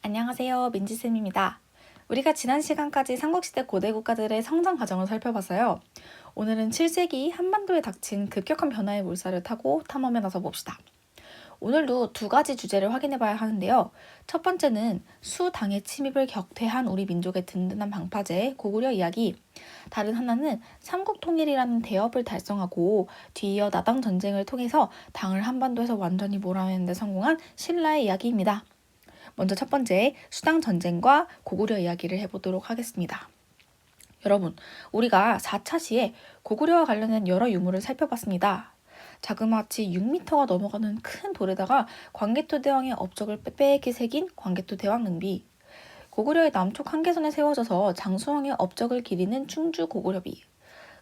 안녕하세요. 민지쌤입니다. 우리가 지난 시간까지 삼국시대 고대 국가들의 성장 과정을 살펴봤어요. 오늘은 7세기 한반도에 닥친 급격한 변화의 물살을 타고 탐험에 나서 봅시다. 오늘도 두 가지 주제를 확인해 봐야 하는데요. 첫 번째는 수당의 침입을 격퇴한 우리 민족의 든든한 방파제 고구려 이야기. 다른 하나는 삼국통일이라는 대업을 달성하고 뒤이어 나당 전쟁을 통해서 당을 한반도에서 완전히 몰아내는 데 성공한 신라의 이야기입니다. 먼저 첫 번째 수당 전쟁과 고구려 이야기를 해보도록 하겠습니다. 여러분, 우리가 4차 시에 고구려와 관련된 여러 유물을 살펴봤습니다. 자그마치 6m가 넘어가는 큰 돌에다가 광개토 대왕의 업적을 빽빽히 새긴 광개토 대왕 능비, 고구려의 남쪽 한계선에 세워져서 장수왕의 업적을 기리는 충주 고구려비,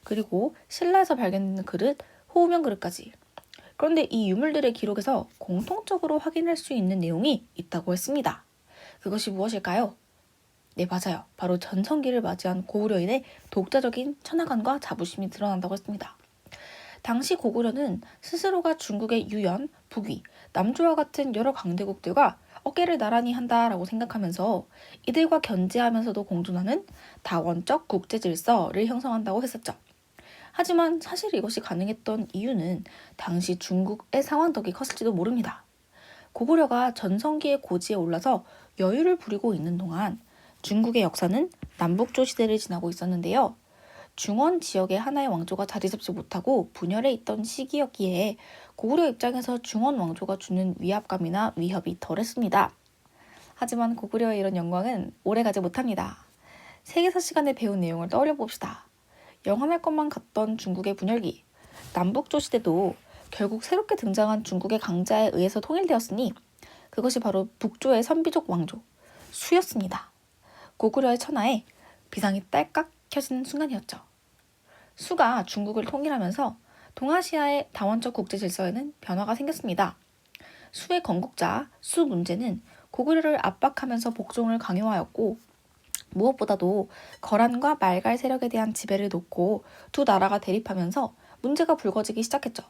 그리고 신라에서 발견된 그릇, 호우명 그릇까지. 그런데 이 유물들의 기록에서 공통적으로 확인할 수 있는 내용이 있다고 했습니다. 그것이 무엇일까요? 네, 맞아요. 바로 전성기를 맞이한 고구려인의 독자적인 천하관과 자부심이 드러난다고 했습니다. 당시 고구려는 스스로가 중국의 유연, 북위, 남조와 같은 여러 강대국들과 어깨를 나란히 한다라고 생각하면서 이들과 견제하면서도 공존하는 다원적 국제 질서를 형성한다고 했었죠. 하지만 사실 이것이 가능했던 이유는 당시 중국의 상황덕이 컸을지도 모릅니다. 고구려가 전성기의 고지에 올라서 여유를 부리고 있는 동안 중국의 역사는 남북조 시대를 지나고 있었는데요. 중원 지역의 하나의 왕조가 자리 잡지 못하고 분열해 있던 시기였기에 고구려 입장에서 중원 왕조가 주는 위압감이나 위협이 덜했습니다. 하지만 고구려의 이런 영광은 오래가지 못합니다. 세계사 시간에 배운 내용을 떠올려 봅시다. 영원할 것만 같던 중국의 분열기, 남북조 시대도 결국 새롭게 등장한 중국의 강자에 의해서 통일되었으니 그것이 바로 북조의 선비족 왕조, 수였습니다. 고구려의 천하에 비상이 딸깍 켜지는 순간이었죠. 수가 중국을 통일하면서 동아시아의 다원적 국제 질서에는 변화가 생겼습니다. 수의 건국자 수 문제는 고구려를 압박하면서 복종을 강요하였고 무엇보다도 거란과 말갈 세력에 대한 지배를 놓고 두 나라가 대립하면서 문제가 불거지기 시작했죠.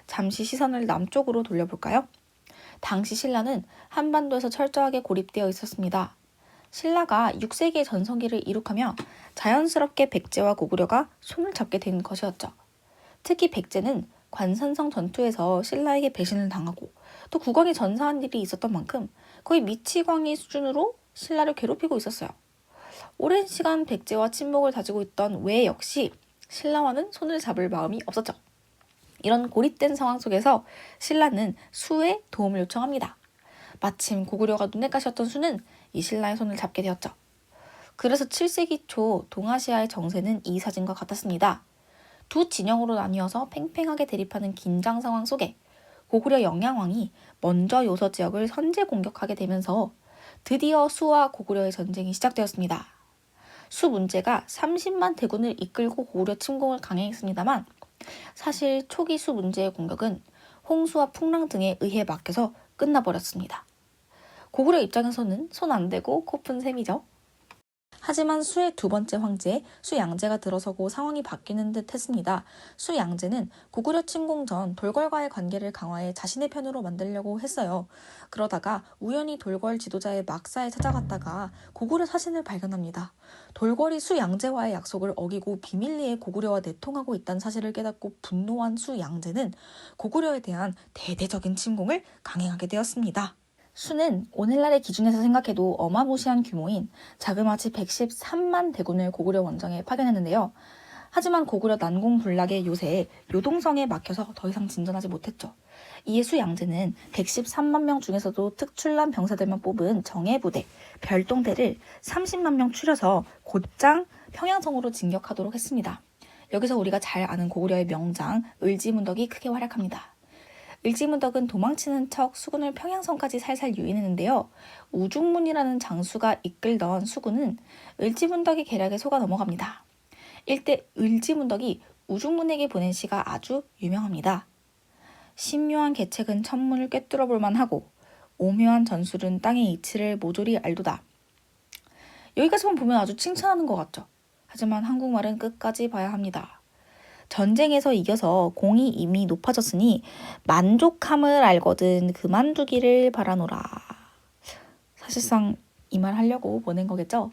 잠시 시선을 남쪽으로 돌려볼까요? 당시 신라는 한반도에서 철저하게 고립되어 있었습니다. 신라가 6세기의 전성기를 이룩하며 자연스럽게 백제와 고구려가 손을 잡게 된 것이었죠. 특히 백제는 관산성 전투에서 신라에게 배신을 당하고 또 국왕이 전사한 일이 있었던 만큼 거의 미치광이 수준으로 신라를 괴롭히고 있었어요. 오랜 시간 백제와 친목을 다지고 있던 외 역시 신라와는 손을 잡을 마음이 없었죠. 이런 고립된 상황 속에서 신라는 수의 도움을 요청합니다. 마침 고구려가 눈에 가셨던 수는 이 신라의 손을 잡게 되었죠. 그래서 7세기 초 동아시아의 정세는 이 사진과 같았습니다. 두 진영으로 나뉘어서 팽팽하게 대립하는 긴장 상황 속에 고구려 영양왕이 먼저 요서 지역을 선제 공격하게 되면서 드디어 수와 고구려의 전쟁이 시작되었습니다. 수 문제가 30만 대군을 이끌고 고구려 침공을 강행했습니다만 사실 초기 수 문제의 공격은 홍수와 풍랑 등에 의해 막혀서 끝나버렸습니다. 고구려 입장에서는 손 안 대고 코푼 셈이죠. 하지만 수의 두 번째 황제 수양제가 들어서고 상황이 바뀌는 듯 했습니다. 수양제는 고구려 침공 전 돌궐과의 관계를 강화해 자신의 편으로 만들려고 했어요. 그러다가 우연히 돌궐 지도자의 막사에 찾아갔다가 고구려 사진을 발견합니다. 돌궐이 수양제와의 약속을 어기고 비밀리에 고구려와 내통하고 있다는 사실을 깨닫고 분노한 수양제는 고구려에 대한 대대적인 침공을 강행하게 되었습니다. 수는 오늘날의 기준에서 생각해도 어마무시한 규모인 자그마치 113만 대군을 고구려 원정에 파견했는데요. 하지만 고구려 난공불락의 요새에 요동성에 막혀서 더 이상 진전하지 못했죠. 이에 수양제는 113만 명 중에서도 특출난 병사들만 뽑은 정예부대, 별동대를 30만 명 추려서 곧장 평양성으로 진격하도록 했습니다. 여기서 우리가 잘 아는 고구려의 명장 을지문덕이 크게 활약합니다. 을지문덕은 도망치는 척 수군을 평양성까지 살살 유인했는데요. 우중문이라는 장수가 이끌던 수군은 을지문덕의 계략에 속아 넘어갑니다. 일대 을지문덕이 우중문에게 보낸 시가 아주 유명합니다. 신묘한 계책은 천문을 꿰뚫어 볼만하고 오묘한 전술은 땅의 이치를 모조리 알도다. 여기까지만 보면 아주 칭찬하는 것 같죠. 하지만 한국말은 끝까지 봐야 합니다. 전쟁에서 이겨서 공이 이미 높아졌으니 만족함을 알거든 그만두기를 바라노라. 사실상 이 말 하려고 보낸 거겠죠.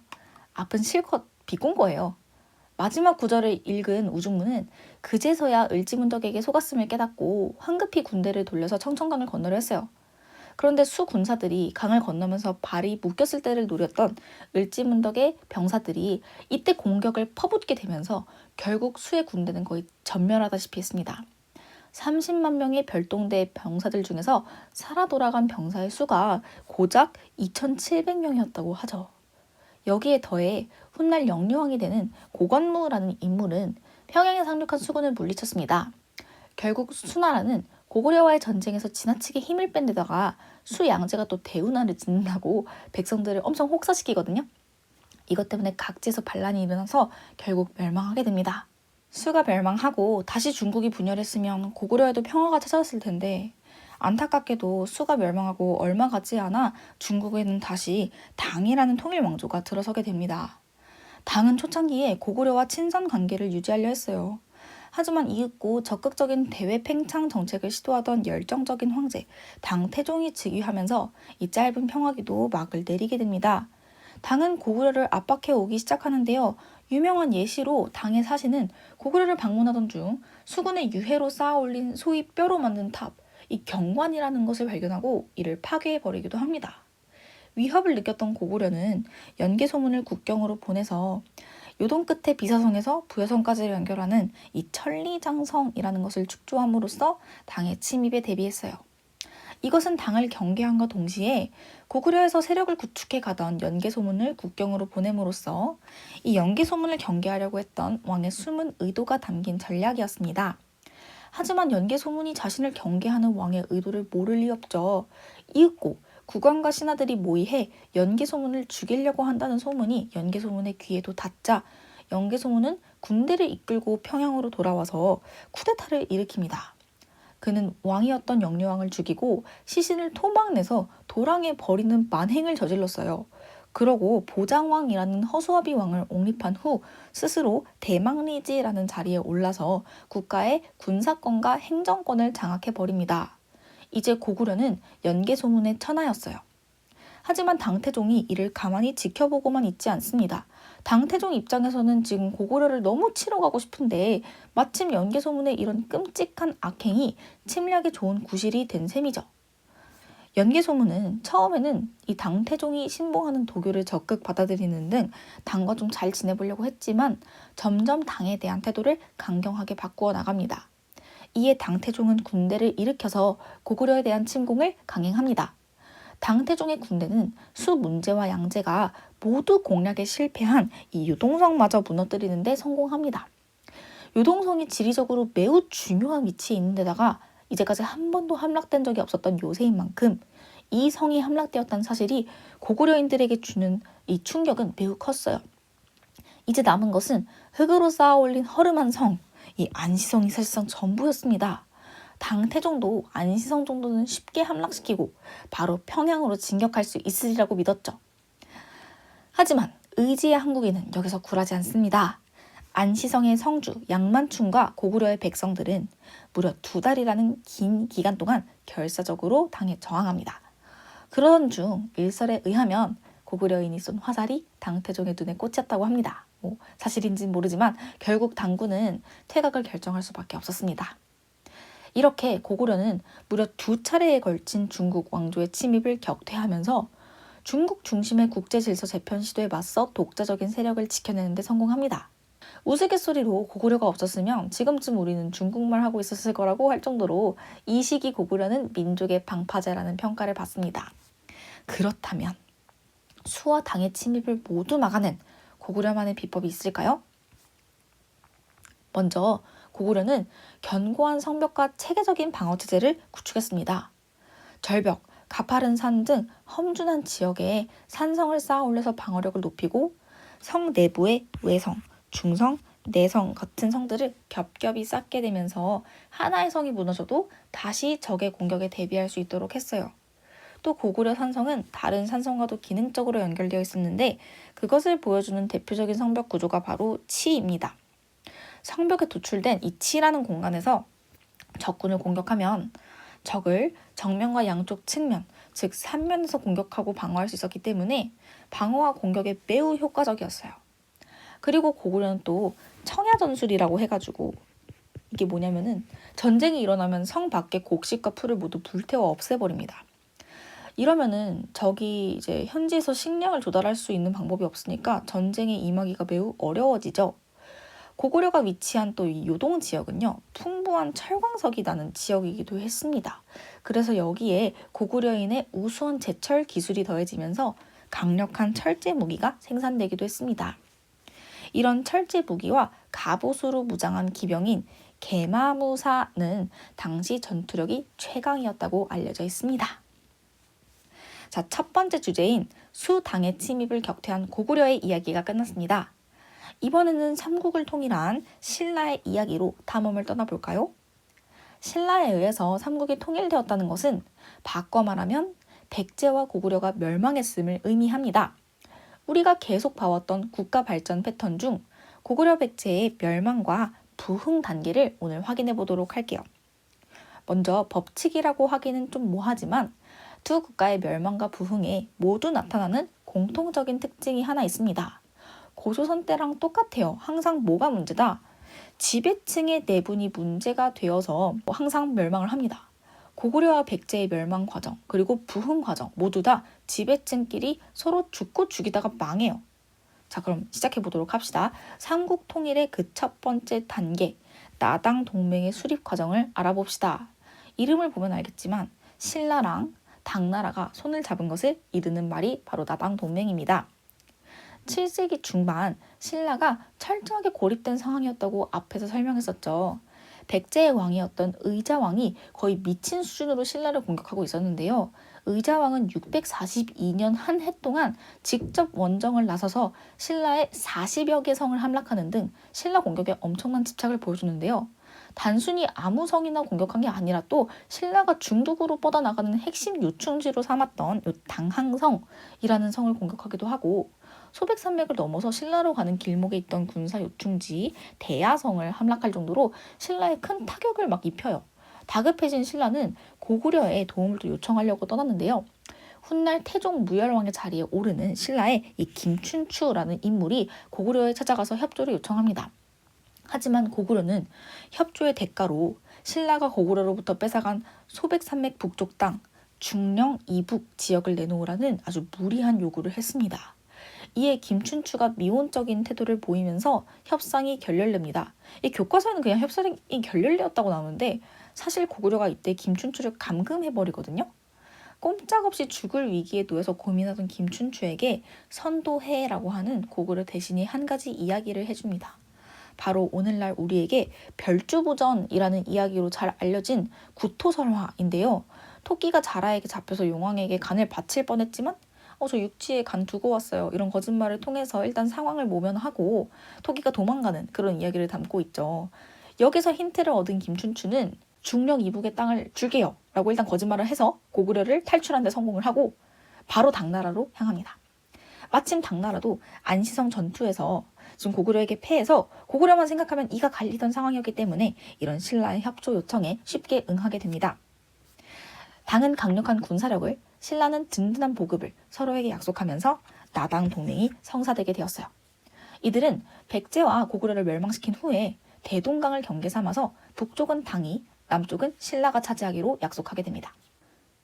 앞은 실컷 비꼰 거예요. 마지막 구절을 읽은 우중무는 그제서야 을지문덕에게 속았음을 깨닫고 황급히 군대를 돌려서 청천강을 건너려 했어요. 그런데 수 군사들이 강을 건너면서 발이 묶였을 때를 노렸던 을지문덕의 병사들이 이때 공격을 퍼붓게 되면서 결국 수의 군대는 거의 전멸하다시피 했습니다. 30만 명의 별동대 병사들 중에서 살아 돌아간 병사의 수가 고작 2,700명이었다고 하죠. 여기에 더해 훗날 영유왕이 되는 고건무라는 인물은 평양에 상륙한 수군을 물리쳤습니다. 결국 수나라는 고구려와의 전쟁에서 지나치게 힘을 뺀 데다가 수양제가 또 대운하를 짓는다고 백성들을 엄청 혹사시키거든요. 이것 때문에 각지에서 반란이 일어나서 결국 멸망하게 됩니다. 수가 멸망하고 다시 중국이 분열했으면 고구려에도 평화가 찾아왔을 텐데 안타깝게도 수가 멸망하고 얼마 가지 않아 중국에는 다시 당이라는 통일 왕조가 들어서게 됩니다. 당은 초창기에 고구려와 친선 관계를 유지하려 했어요. 하지만 이윽고 적극적인 대외 팽창 정책을 시도하던 열정적인 황제 당태종이 즉위하면서 이 짧은 평화기도 막을 내리게 됩니다. 당은 고구려를 압박해 오기 시작하는데요. 유명한 예시로 당의 사신은 고구려를 방문하던 중 수군의 유해로 쌓아올린 소위 뼈로 만든 탑, 이 경관이라는 것을 발견하고 이를 파괴해버리기도 합니다. 위협을 느꼈던 고구려는 연개소문을 국경으로 보내서 요동 끝에 비사성에서 부여성까지를 연결하는 이 천리장성이라는 것을 축조함으로써 당의 침입에 대비했어요. 이것은 당을 경계함과 동시에 고구려에서 세력을 구축해 가던 연개소문을 국경으로 보냄으로써 이 연개소문을 경계하려고 했던 왕의 숨은 의도가 담긴 전략이었습니다. 하지만 연개소문이 자신을 경계하는 왕의 의도를 모를 리 없죠. 이윽고 국왕과 신하들이 모의해 연개소문을 죽이려고 한다는 소문이 연개소문의 귀에도 닿자 연개소문은 군대를 이끌고 평양으로 돌아와서 쿠데타를 일으킵니다. 그는 왕이었던 영유왕을 죽이고 시신을 토막내서 도랑에 버리는 만행을 저질렀어요. 그러고 보장왕이라는 허수아비 왕을 옹립한 후 스스로 대망리지라는 자리에 올라서 국가의 군사권과 행정권을 장악해버립니다. 이제 고구려는 연개소문의 천하였어요. 하지만 당태종이 이를 가만히 지켜보고만 있지 않습니다. 당태종 입장에서는 지금 고구려를 너무 치러 가고 싶은데 마침 연개소문의 이런 끔찍한 악행이 침략에 좋은 구실이 된 셈이죠. 연개소문은 처음에는 이 당태종이 신봉하는 도교를 적극 받아들이는 등 당과 좀 잘 지내보려고 했지만 점점 당에 대한 태도를 강경하게 바꾸어 나갑니다. 이에 당태종은 군대를 일으켜서 고구려에 대한 침공을 강행합니다. 당태종의 군대는 수 문제와 양제가 모두 공략에 실패한 이 유동성마저 무너뜨리는 데 성공합니다. 유동성이 지리적으로 매우 중요한 위치에 있는 데다가 이제까지 한 번도 함락된 적이 없었던 요새인 만큼 이 성이 함락되었다는 사실이 고구려인들에게 주는 이 충격은 매우 컸어요. 이제 남은 것은 흙으로 쌓아올린 허름한 성, 이 안시성이 사실상 전부였습니다. 당태종도 안시성 정도는 쉽게 함락시키고 바로 평양으로 진격할 수 있으리라고 믿었죠. 하지만 의지의 한국인은 여기서 굴하지 않습니다. 안시성의 성주 양만춘과 고구려의 백성들은 무려 2달이라는 긴 기간 동안 결사적으로 당에 저항합니다. 그러던 중 일설에 의하면 고구려인이 쏜 화살이 당태종의 눈에 꽂혔다고 합니다. 사실인지는 모르지만 결국 당군은 퇴각을 결정할 수밖에 없었습니다. 이렇게 고구려는 무려 2차례에 걸친 중국 왕조의 침입을 격퇴하면서 중국 중심의 국제질서 재편 시도에 맞서 독자적인 세력을 지켜내는 데 성공합니다. 우스갯소리로 고구려가 없었으면 지금쯤 우리는 중국말 하고 있었을 거라고 할 정도로 이 시기 고구려는 민족의 방파제라는 평가를 받습니다. 그렇다면 수와 당의 침입을 모두 막아낸 고구려만의 비법이 있을까요? 먼저 고구려는 견고한 성벽과 체계적인 방어체제를 구축했습니다. 절벽, 가파른 산 등 험준한 지역에 산성을 쌓아 올려서 방어력을 높이고 성 내부에 외성, 중성, 내성 같은 성들을 겹겹이 쌓게 되면서 하나의 성이 무너져도 다시 적의 공격에 대비할 수 있도록 했어요. 또 고구려 산성은 다른 산성과도 기능적으로 연결되어 있었는데 그것을 보여주는 대표적인 성벽 구조가 바로 치입니다. 성벽에 도출된 이 치라는 공간에서 적군을 공격하면 적을 정면과 양쪽 측면, 즉 삼면에서 공격하고 방어할 수 있었기 때문에 방어와 공격에 매우 효과적이었어요. 그리고 고구려는 또 청야전술이라고 해가지고 이게 뭐냐면은 전쟁이 일어나면 성 밖의 곡식과 풀을 모두 불태워 없애버립니다. 이러면은 적이 이제 현지에서 식량을 조달할 수 있는 방법이 없으니까 전쟁에 임하기가 매우 어려워지죠. 고구려가 위치한 또 이 요동 지역은요, 풍부한 철광석이 나는 지역이기도 했습니다. 그래서 여기에 고구려인의 우수한 제철 기술이 더해지면서 강력한 철제 무기가 생산되기도 했습니다. 이런 철제 무기와 갑옷으로 무장한 기병인 개마무사는 당시 전투력이 최강이었다고 알려져 있습니다. 자, 첫 번째 주제인 수당의 침입을 격퇴한 고구려의 이야기가 끝났습니다. 이번에는 삼국을 통일한 신라의 이야기로 탐험을 떠나볼까요? 신라에 의해서 삼국이 통일되었다는 것은 바꿔 말하면 백제와 고구려가 멸망했음을 의미합니다. 우리가 계속 봐왔던 국가 발전 패턴 중 고구려 백제의 멸망과 부흥 단계를 오늘 확인해 보도록 할게요. 먼저 법칙이라고 하기는 좀 뭐하지만 두 국가의 멸망과 부흥에 모두 나타나는 공통적인 특징이 하나 있습니다. 고조선 때랑 똑같아요. 항상 뭐가 문제다? 지배층의 내분이 문제가 되어서 항상 멸망을 합니다. 고구려와 백제의 멸망 과정, 그리고 부흥 과정 모두 다 지배층끼리 서로 죽고 죽이다가 망해요. 자, 그럼 시작해 보도록 합시다. 삼국 통일의 그 첫 번째 단계, 나당 동맹의 수립 과정을 알아봅시다. 이름을 보면 알겠지만 신라랑 당나라가 손을 잡은 것을 이르는 말이 바로 나당 동맹입니다. 7세기 중반 신라가 철저하게 고립된 상황이었다고 앞에서 설명했었죠. 백제의 왕이었던 의자왕이 거의 미친 수준으로 신라를 공격하고 있었는데요. 의자왕은 642년 한 해 동안 직접 원정을 나서서 신라의 40여 개 성을 함락하는 등 신라 공격에 엄청난 집착을 보여주는데요. 단순히 아무 성이나 공격한 게 아니라 또 신라가 중국으로 뻗어나가는 핵심 요충지로 삼았던 요 당항성이라는 성을 공격하기도 하고 소백산맥을 넘어서 신라로 가는 길목에 있던 군사 요충지 대야성을 함락할 정도로 신라에 큰 타격을 막 입혀요. 다급해진 신라는 고구려의 도움을 또 요청하려고 떠났는데요. 훗날 태종 무열왕의 자리에 오르는 신라의 이 김춘추라는 인물이 고구려에 찾아가서 협조를 요청합니다. 하지만 고구려는 협조의 대가로 신라가 고구려로부터 뺏어간 소백산맥 북쪽 땅 중령 이북 지역을 내놓으라는 아주 무리한 요구를 했습니다. 이에 김춘추가 미온적인 태도를 보이면서 협상이 결렬됩니다. 이 교과서에는 그냥 협상이 결렬되었다고 나오는데 사실 고구려가 이때 김춘추를 감금해버리거든요. 꼼짝없이 죽을 위기에 놓여서 고민하던 김춘추에게 선도해라고 하는 고구려 대신이 한 가지 이야기를 해줍니다. 바로 오늘날 우리에게 별주부전이라는 이야기로 잘 알려진 구토설화인데요. 토끼가 자라에게 잡혀서 용왕에게 간을 바칠 뻔했지만 저 육지에 간 두고 왔어요. 이런 거짓말을 통해서 일단 상황을 모면하고 토끼가 도망가는 그런 이야기를 담고 있죠. 여기서 힌트를 얻은 김춘추는 중령 이북의 땅을 줄게요 라고 일단 거짓말을 해서 고구려를 탈출하는 데 성공을 하고 바로 당나라로 향합니다. 마침 당나라도 안시성 전투에서 지금 고구려에게 패해서 고구려만 생각하면 이가 갈리던 상황이었기 때문에 이런 신라의 협조 요청에 쉽게 응하게 됩니다. 당은 강력한 군사력을, 신라는 든든한 보급을 서로에게 약속하면서 나당 동맹이 성사되게 되었어요. 이들은 백제와 고구려를 멸망시킨 후에 대동강을 경계 삼아서 북쪽은 당이, 남쪽은 신라가 차지하기로 약속하게 됩니다.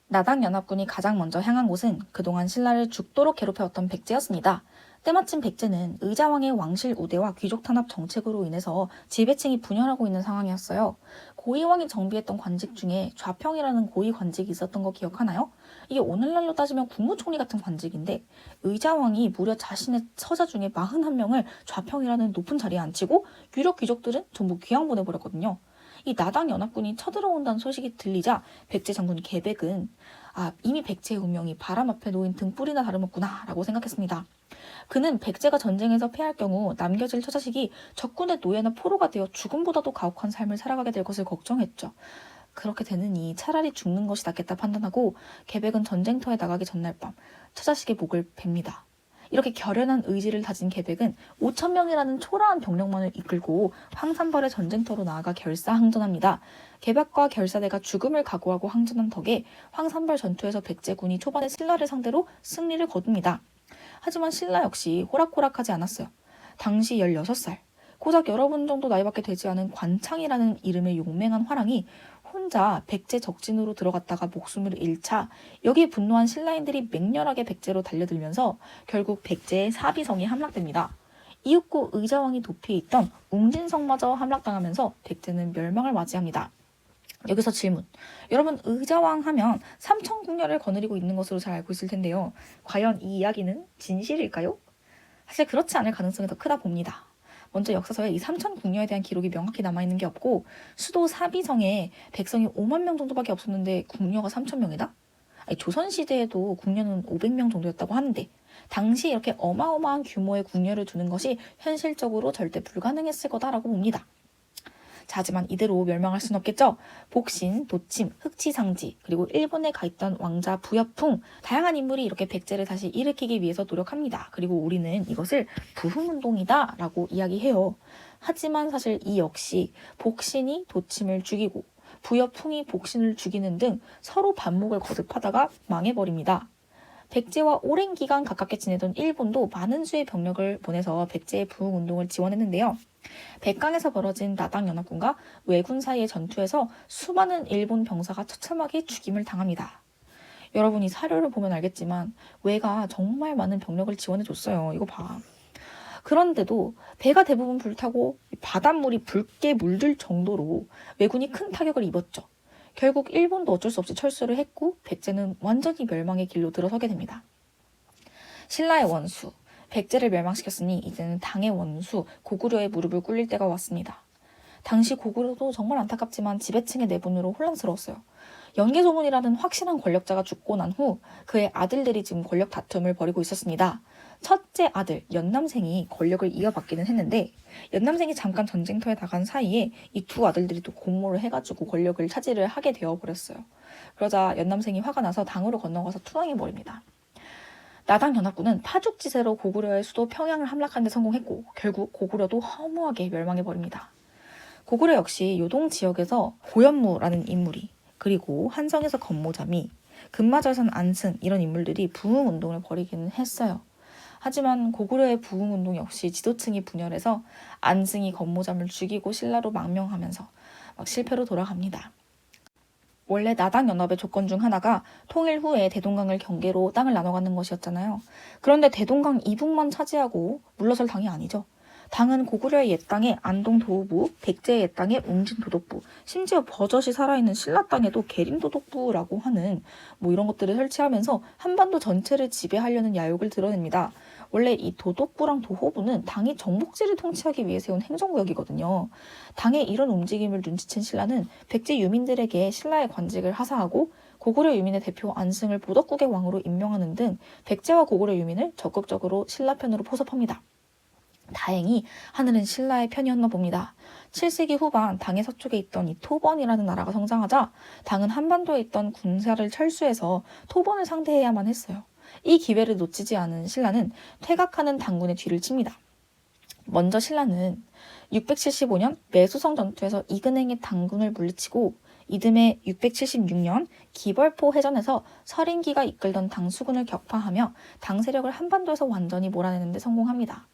나당 연합군이 가장 먼저 향한 곳은 그동안 신라를 죽도록 괴롭혀왔던 백제였습니다. 때마침 백제는 의자왕의 왕실 우대와 귀족 탄압 정책으로 인해서 지배층이 분열하고 있는 상황이었어요. 고의왕이 정비했던 관직 중에 좌평이라는 고위 관직이 있었던 거 기억하나요? 이게 오늘날로 따지면 국무총리 같은 관직인데 의자왕이 무려 자신의 서자 중에 41명을 좌평이라는 높은 자리에 앉히고 유력 귀족들은 전부 귀양 보내버렸거든요. 이 나당 연합군이 쳐들어온다는 소식이 들리자 백제 장군 계백은 이미 백제의 운명이 바람 앞에 놓인 등불이나 다름없구나 라고 생각했습니다. 그는 백제가 전쟁에서 패할 경우 남겨질 처자식이 적군의 노예나 포로가 되어 죽음보다도 가혹한 삶을 살아가게 될 것을 걱정했죠. 그렇게 되느니 차라리 죽는 것이 낫겠다 판단하고 계백은 전쟁터에 나가기 전날 밤 처자식의 목을 뱁니다. 이렇게 결연한 의지를 다진 계백은 5천 명이라는 초라한 병력만을 이끌고 황산벌의 전쟁터로 나아가 결사항전합니다. 계백과 결사대가 죽음을 각오하고 항전한 덕에 황산벌 전투에서 백제군이 초반에 신라를 상대로 승리를 거둡니다. 하지만 신라 역시 호락호락하지 않았어요. 당시 16살, 고작 여러분 정도 나이밖에 되지 않은 관창이라는 이름의 용맹한 화랑이 혼자 백제 적진으로 들어갔다가 목숨을 잃자 여기에 분노한 신라인들이 맹렬하게 백제로 달려들면서 결국 백제의 사비성이 함락됩니다. 이윽고 의자왕이 도피해 있던 웅진성마저 함락당하면서 백제는 멸망을 맞이합니다. 여기서 질문. 여러분, 의자왕 하면 삼천궁녀를 거느리고 있는 것으로 잘 알고 있을 텐데요. 과연 이 이야기는 진실일까요? 사실 그렇지 않을 가능성이 더 크다 봅니다. 먼저 역사서에 이 삼천궁녀에 대한 기록이 명확히 남아있는 게 없고 수도 사비성에 백성이 5만 명 정도밖에 없었는데 궁녀가 3천 명이다? 조선시대에도 궁녀는 500명 정도였다고 하는데 당시 이렇게 어마어마한 규모의 궁녀를 두는 것이 현실적으로 절대 불가능했을 거다라고 봅니다. 자, 하지만 이대로 멸망할 수는 없겠죠. 복신, 도침, 흑치상지, 그리고 일본에 가 있던 왕자 부여풍, 다양한 인물이 이렇게 백제를 다시 일으키기 위해서 노력합니다. 그리고 우리는 이것을 부흥운동이다 라고 이야기해요. 하지만 사실 이 역시 복신이 도침을 죽이고 부여풍이 복신을 죽이는 등 서로 반목을 거듭하다가 망해버립니다. 백제와 오랜 기간 가깝게 지내던 일본도 많은 수의 병력을 보내서 백제의 부흥운동을 지원했는데요. 백강에서 벌어진 나당연합군과 왜군 사이의 전투에서 수많은 일본 병사가 처참하게 죽임을 당합니다. 여러분이 사료를 보면 알겠지만 왜가 정말 많은 병력을 지원해줬어요. 이거 봐. 그런데도 배가 대부분 불타고 바닷물이 붉게 물들 정도로 왜군이 큰 타격을 입었죠. 결국 일본도 어쩔 수 없이 철수를 했고 백제는 완전히 멸망의 길로 들어서게 됩니다. 신라의 원수, 백제를 멸망시켰으니 이제는 당의 원수, 고구려의 무릎을 꿇릴 때가 왔습니다. 당시 고구려도 정말 안타깝지만 지배층의 내분으로 혼란스러웠어요. 연개소문이라는 확실한 권력자가 죽고 난 후 그의 아들들이 지금 권력 다툼을 벌이고 있었습니다. 첫째 아들 연남생이 권력을 이어받기는 했는데 연남생이 잠깐 전쟁터에 나간 사이에 이 두 아들들이 또 공모를 해가지고 권력을 차지를 하게 되어버렸어요. 그러자 연남생이 화가 나서 당으로 건너가서 투항해버립니다. 나당연합군은 파죽지세로 고구려의 수도 평양을 함락하는 데 성공했고 결국 고구려도 허무하게 멸망해버립니다. 고구려 역시 요동 지역에서 고현무라는 인물이 그리고 한성에서 건모자미, 금마절산 안승 이런 인물들이 부흥운동을 벌이기는 했어요. 하지만 고구려의 부흥운동 역시 지도층이 분열해서 안승이 건모잠을 죽이고 신라로 망명하면서 실패로 돌아갑니다. 원래 나당연합의 조건 중 하나가 통일 후에 대동강을 경계로 땅을 나눠 갖는 것이었잖아요. 그런데 대동강 이북만 차지하고 물러설 당이 아니죠. 당은 고구려의 옛 땅에 안동 도읍부, 백제의 옛 땅에 웅진 도독부, 심지어 버젓이 살아있는 신라 땅에도 계림 도독부라고 하는 이런 것들을 설치하면서 한반도 전체를 지배하려는 야욕을 드러냅니다. 원래 이 도독부랑 도호부는 당이 정복지를 통치하기 위해 세운 행정구역이거든요. 당의 이런 움직임을 눈치챈 신라는 백제 유민들에게 신라의 관직을 하사하고 고구려 유민의 대표 안승을 보덕국의 왕으로 임명하는 등 백제와 고구려 유민을 적극적으로 신라 편으로 포섭합니다. 다행히 하늘은 신라의 편이었나 봅니다. 7세기 후반 당의 서쪽에 있던 이 토번이라는 나라가 성장하자 당은 한반도에 있던 군사를 철수해서 토번을 상대해야만 했어요. 이 기회를 놓치지 않은 신라는 퇴각하는 당군의 뒤를 칩니다. 먼저 신라는 675년 매수성 전투에서 이근행의 당군을 물리치고 이듬해 676년 기벌포 해전에서 서린기가 이끌던 당 수군을 격파하며 당 세력을 한반도에서 완전히 몰아내는 데 성공합니다.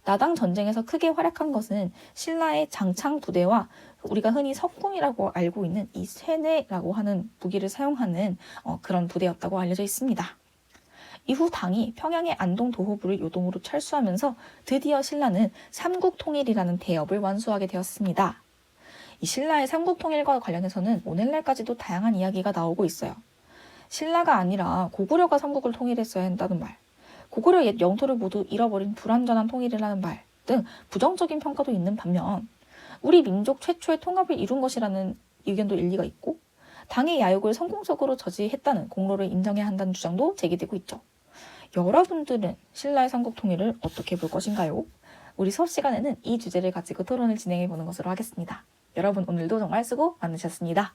나당 전쟁에서 크게 활약한 것은 신라의 장창 부대와 우리가 흔히 석궁이라고 알고 있는 이 쇠뇌라고 하는 무기를 사용하는 그런 부대였다고 알려져 있습니다. 이후 당이 평양의 안동 도호부를 요동으로 철수하면서 드디어 신라는 삼국통일이라는 대업을 완수하게 되었습니다. 이 신라의 삼국통일과 관련해서는 오늘날까지도 다양한 이야기가 나오고 있어요. 신라가 아니라 고구려가 삼국을 통일했어야 한다는 말, 고구려 옛 영토를 모두 잃어버린 불완전한 통일이라는 말 등 부정적인 평가도 있는 반면 우리 민족 최초의 통합을 이룬 것이라는 의견도 일리가 있고 당의 야욕을 성공적으로 저지했다는 공로를 인정해야 한다는 주장도 제기되고 있죠. 여러분들은 신라의 삼국 통일을 어떻게 볼 것인가요? 우리 수업 시간에는 이 주제를 가지고 토론을 진행해 보는 것으로 하겠습니다. 여러분 오늘도 정말 수고 많으셨습니다.